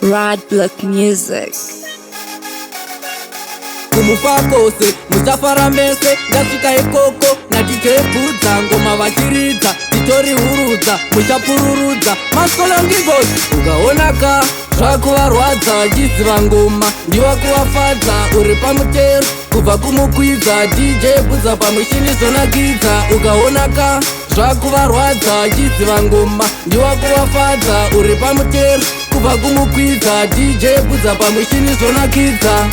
Rad Block Music. Kumufa kose, musafara mese, ndasvika ikoko, natitebudza, ngoma vachiridza, titori hurudza, muchapururudza, maskolongigosi, ukaonaka, zvakuvarwadza, vachiziva ngoma, ndiwa kuvafadza, uri pamutero, kubva kumukwidza, DJ budza pamushini zonakidza, ukaonaka, zvakuvarwadza, vachiziva ngoma, ndiwa kuvafadza, uri pamutero, kubva kumukwidza, DJ budza pamushini zonakidza,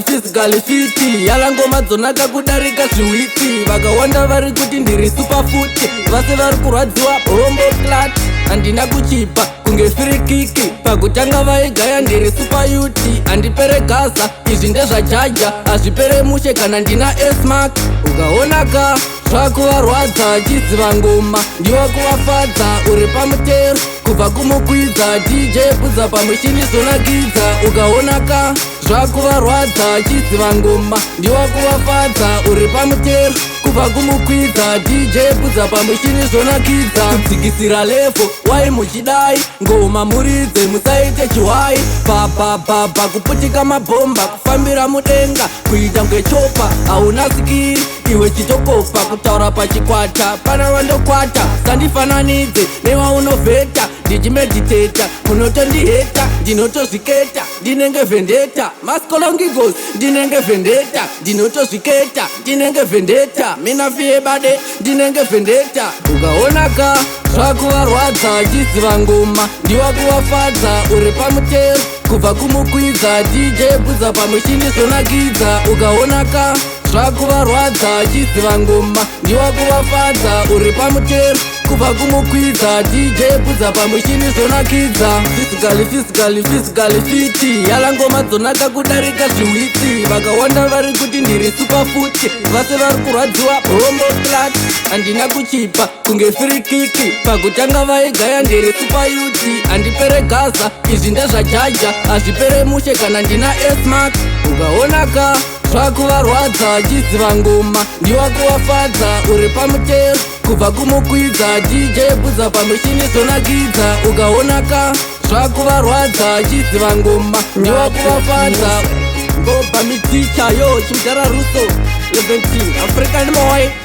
physically fiti, yala ngoma dzonaka kudarika zviwiti, vakawanda vari kuti ndiri superfuti, vase vari kurwadziwa bombo clat, handina kuchipa kunge firikiki, pakutanga vaigaya ndiri supayuti, handipere gaza, izvi ndezvajaja, hazvipere mushe kana ndina esmark, ukaonaka zvakuvarwadza, achiziva ngoma, ndiwa kuvafadza, uri pamutero, kubva kumukwidza, DJ budza pamushini zonakidza, ukaonaka zvakuvarwadza, achiziva ngoma, ndiwa kuvafadza, uri pamutero, kubva kumukwidza, DJ budza pamushini zonakidza, kudzikisira levo, wai muchidai, ngoma muridze, musaite chihwai, bhabhabhabha, kuputika mabhomba, kufambira mudenga, kuita ngechopa, hauna sikiri, iwe chitokopa, kutaura pachikwata, pana vandokwata, sandifananidze, nevaunovheta, ndichimediteta, munotondiheta, ndinotozviketa, ndinenge vendeta, maskolongigos, ndinenge vendeta, ndinotozviketa, ndinenge vendeta, minafiye bade, ndinenge vendeta, ukaonaka, zvakuvarwadza, achiziva ngoma, ndiwa kuvafadza, uri pamutero, kubva kumukwidza, DJ budza pamushini zonakidza, ukaonaka, zvakuvarwadza, achiziva ngoma, ndiwa kuvafadza, uri pamutero, kubva kumukwidza, DJ budza pamushini zonakidza, physically fiti, yala ngoma dzonaka kudarika zviwiti, vakawanda vari kuti ndiri superfuti, vase vari kurwadziwa bombo clat, handina kuchipa kunge firikiki, pakutanga vaigaya ndiri supayuti, handipere gaza, izvi ndezvajaja, hazvipere mushe kana ndina esmark, ukaonaka zvakuvarwadza, achiziva ngoma, ndiwa kuvafadza, uri pamutero, kubva kumukwidza, DJ budza pamushini zonakidza, ukaonaka zvakuvarwadza, achiziva ngoma, ndiwa kuvafadza, ngobva miticha yo chimudhara ruso 17 African boy.